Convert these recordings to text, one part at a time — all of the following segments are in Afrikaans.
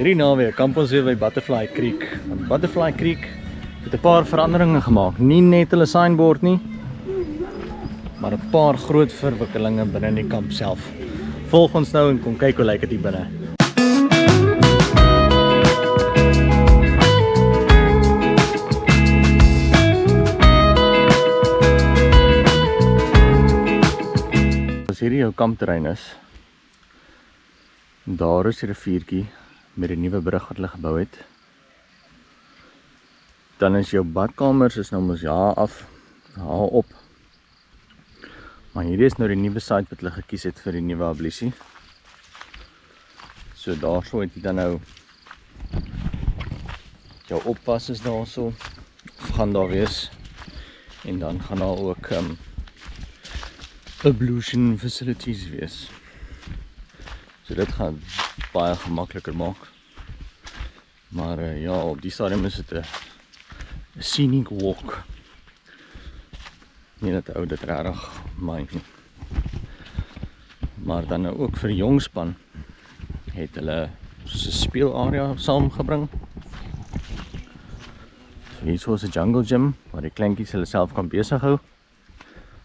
Hierdie naweek kamp ons weer by Butterfly Creek. Butterfly Creek het 'n paar veranderinge gemaak. Nie net hulle signboard nie, maar 'n paar groot verwikkelinge binne in die kamp self. Volg ons nou en kom kyk hoe lyk dit hier binne. As hierdie jou kampterrein is, daar is die riviertjie met die nuwe brug wat hulle gebou het. Dan is jou badkamers is nou mos haal op. Maar hierdie is nou die nuwe site wat hulle gekies het vir die nuwe ablusie. So daarso het jy dan nou jou oppas is daarso, of gaan daar wees. En dan gaan daar ook ablution facilities wees. So dit gaan baie gemakliker maak. Maar ja, op die stadium is dit 'n scenic walk. Nie dat ou dit regtig mind nie. Maar dan nou ook vir die jong span het hulle soos 'n speelarea saamgebring. So hier is 'n jungle gym waar die kleintjies hulle self kan besig hou.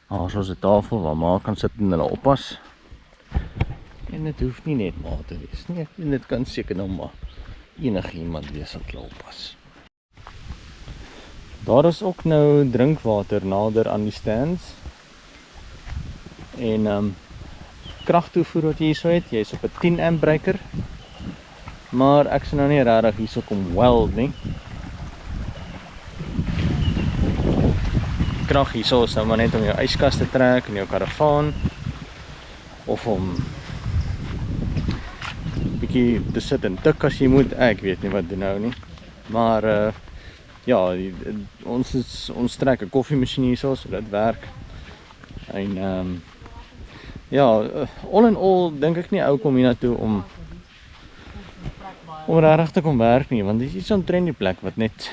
Daar is 'n tafel waar ma kan sit en hulle oppas. En dit hoef nie net ma te wees nie. En dit kan seker nou maar enigiemand wees wat hulle oppas. Daar is ook nou drinkwater nader aan die stands. En kragtoevoer wat jy hierso het, jy is op 'n 10 amp breaker. Maar ek sien nou nie regtig hierso kom weld nie. Krag hierso is nou maar net om jou yskas te trek en jou karavaan. Of om bietjie te sit en tik as jy moet, ek weet nie wat doen nou nie. Maar ja, ons trek 'n koffiemasjien hierso, so dit werk. En ja, all in all dink ek nie ou kom hiernatoe om regtig te kom werk nie, want dit is iets omtrent die plek wat net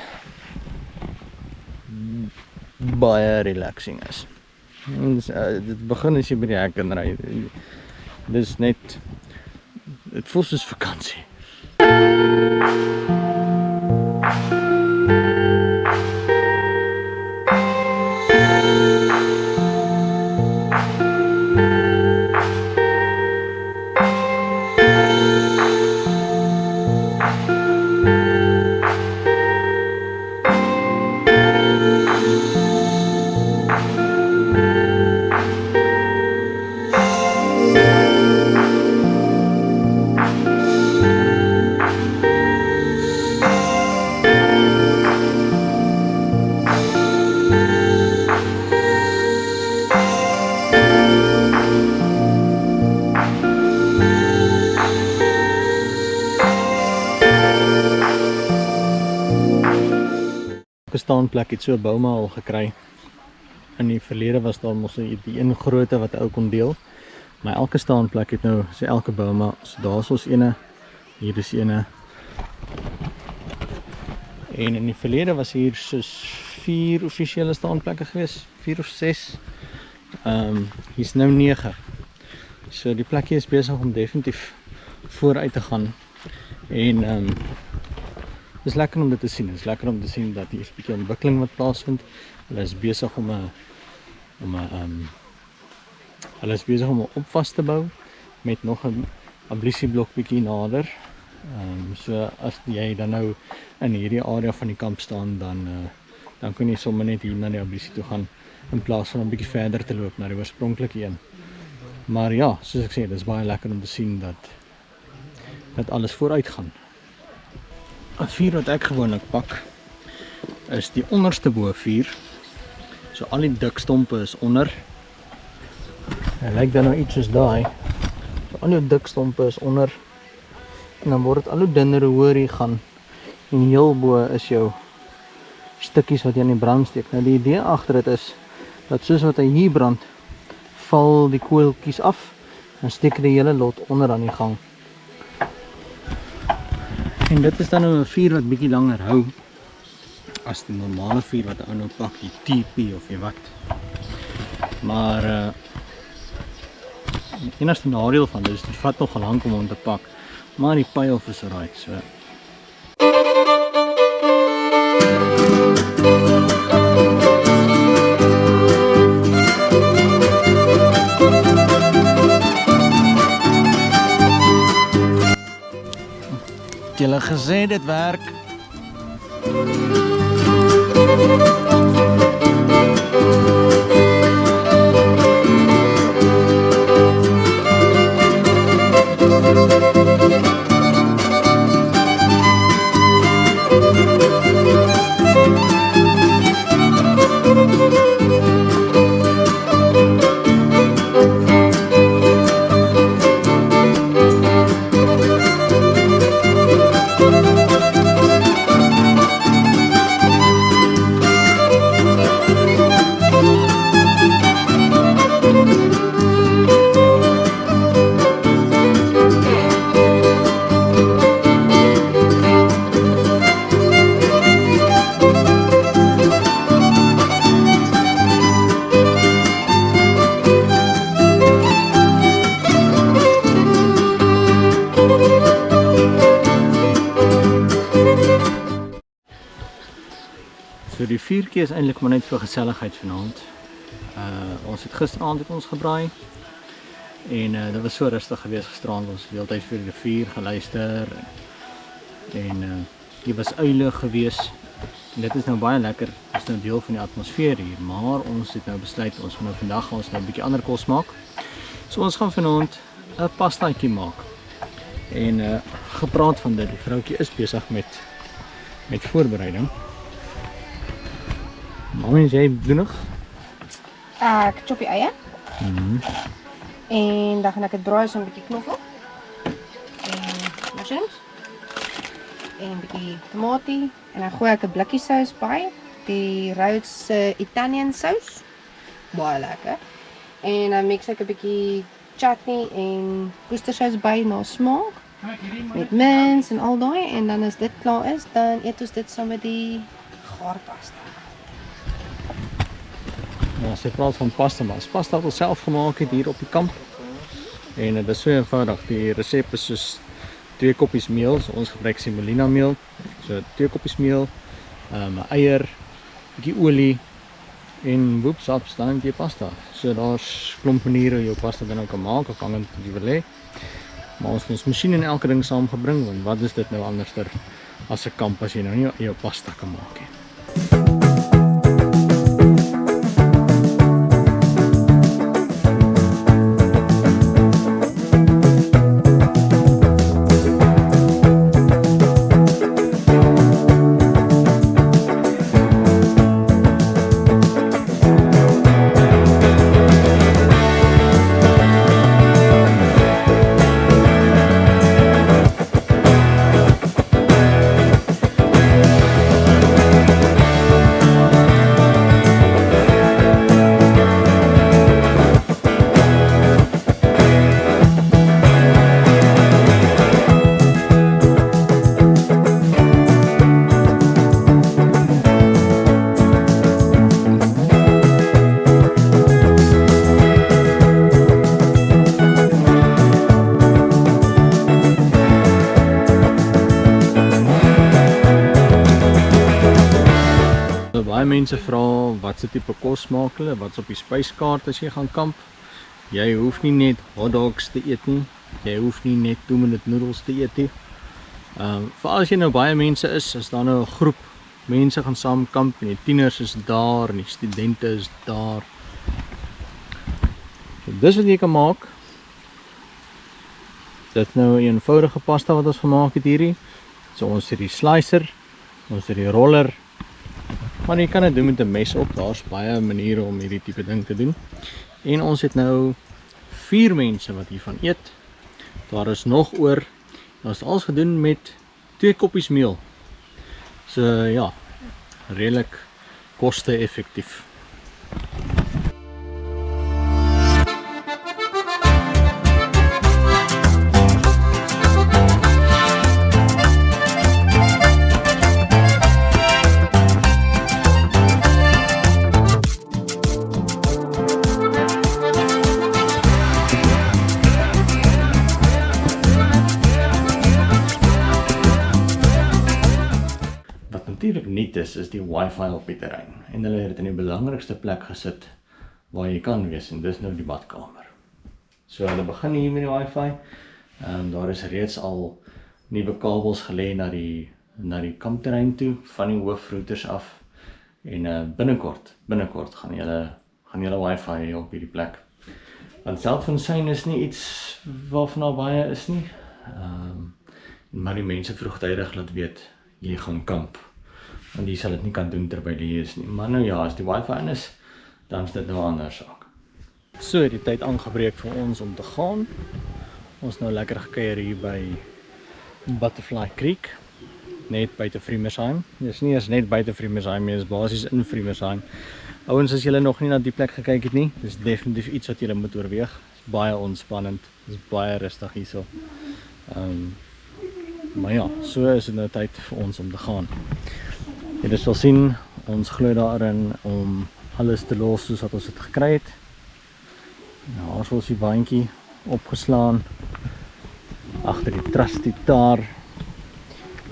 baie relaxing is. Dit begin as jy by die hek kan ry. Dis net, dit voel soos vakansie. Elke staanplek het so 'n bouma al gekry. In die verlede was daar mos die een grootte wat ou kon deel. Maar elke staanplek het nou so elke bouma. So daar's ons ene, hier is ene. En in die verlede was hier soos 4 offisiële staanplekke gewees, 4 of 6. Hier's nou 9. So die plekkie is besig om definitief vooruit te gaan. En dis lekker om dit te sien. Dis lekker om te sien dat hier 'n bietjie ontwikkeling wat plaasvind. Hulle is besig om 'n opwas te bou met nog 'n ablusieblok bietjie nader. So as jy dan nou in hierdie area van die kamp staan, dan kan jy sommer net hier na die ablusie toe gaan in plaas van 'n bietjie verder te loop na die oorspronklike een. Maar ja, soos ek sê, dis baie lekker om te sien dat alles vooruit gaan. 'n vuur wat ek gewoonlik pak is die onderste bo vuur. So al die dik stompe is onder. En lyk dan nou iets soos daai. So al die dik stompe is onder. En dan word dit al hoe dunner hoe hoër jy gaan. En heel bo is jou stukkies wat jy aan die brand steek. Nou die idee agter dit is dat soos wat hy hier brand, val die koeltjies af en steek die hele lot onder aan die gang. En dit is dan nou 'n vuur wat bietjie langer hou as die normale vuur wat ou nou pak, die TP of jy wat. Maar die enigste nadeel van dit is dit vat nogal lank om hom te pak. maar die payoff is alright, so. Het julle gesê dit werk? So die vuurtjie is eintlik maar net vir geselligheid vanaand. Ons het gisteraand het ons gebraai en dit was so rustig geweest gisteraand. Ons het die hele tyd vir die vuur geluister en hier was uile geweest. En dit is nou baie lekker. Dit is nou deel van die atmosfeer hier, maar ons het nou besluit ons gaan nou vandag ons nou 'n bietjie ander kos maak. So ons gaan vanaand 'n pastaatjie maak. En gepraat van dit, die vroutjie is besig met voorbereiding. Mami, is jy doenig? Ek chop die eie. En dan gaan ek dit braai so 'n bietjie knoffel. En mushrooms. En 'n bietjie tomatie. En dan gooi ek 'n blikkie sous by. Die Rhodes Italian sous. Baie lekker. En dan mix ek 'n bietjie chutney en worcestersous by na smaak. Met mens en al daai. En dan as dit klaar is, dan eet ons dit saam met die gaarpasta. Ja, sy praat van pasta, maar pasta wat ons self gemaak het hier op die kamp. En dit is so eenvoudig. Die resep is soos 2 koppies meel. So ons gebruik semolina meel. So 2 koppies meel, 'n eier, bietjie olie en woepsaps, dan het jy pasta. So daar's klomp maniere hoe jy jou pasta dan ook kan maak, afhangend wat jy wil hê. Maar ons het ons masjien en elke ding saamgebring, want wat is dit nou anderster as 'n kamp as jy nou nie jou pasta kan maak nie. Baie mense vra wat se tipe kos maak hulle, wat's op die spyskaart as jy gaan kamp. Jy hoef nie net hotdogs te eet nie. Jy hoef nie net 2 minute noedels te eet nie. Veral as jy nou baie mense is, as daar nou 'n groep mense gaan saam kamp en die tieners is daar en die studente is daar. So dis wat jy kan maak. Dit is nou 'n eenvoudige pasta wat ons gemaak het hierdie. So ons het die slicer, ons het die roller. Maar jy kan dit doen met 'n mes op. Daar's baie maniere om hierdie tipe ding te doen. En ons het nou 4 mense wat hiervan eet. Daar is nog oor. Ons het alles gedoen met 2 koppies meel. So ja, redelik koste-effektief. natuurlik niet is die wifi op die terrein. En hulle het dit in die belangrikste plek gesit waar jy kan wees, en dis nou die badkamer. So hulle begin hier met die wifi. Daar is reeds al nuwe kabels gelê na die kampterrein toe, van die hoofrouters af. En binnekort gaan julle wifi hier op hierdie plek. Want selfversyne is nie iets waarvan daar baie is nie. Maar die mense vroegtydig laat weet, jy gaan kamp. Want jy sal dit nie kan doen terwyl jy is nie. Maar nou ja, as die wifi in is, dan is dit nou 'n ander saak. So het die tyd aangebreek vir ons om te gaan. Ons nou lekker gekuier hier by Butterfly Creek, net buite Friemersheim. Dis nie eers net buite Friemersheim nie, dis basies in Friemersheim. Ouens, as julle nog nie na die plek gekyk het nie, dis definitief iets wat julle moet oorweeg. Dis baie ontspannend, dis baie rustig hierso. Maar ja, so is dit nou tyd vir ons om te gaan. Julle sal sien, ons glo daarin om alles te los soos wat ons het gekry het. Nou, ons was die bandjie opgeslaan agter die trusty daar.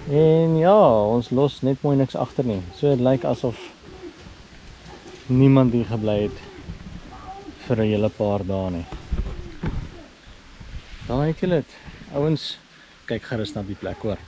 En ja, ons los net mooi niks agter nie. So dit lyk asof niemand hier gebly het vir 'n hele paar dae nie. Daar het julle dit. Ouens, kyk gerus na die plek hoor.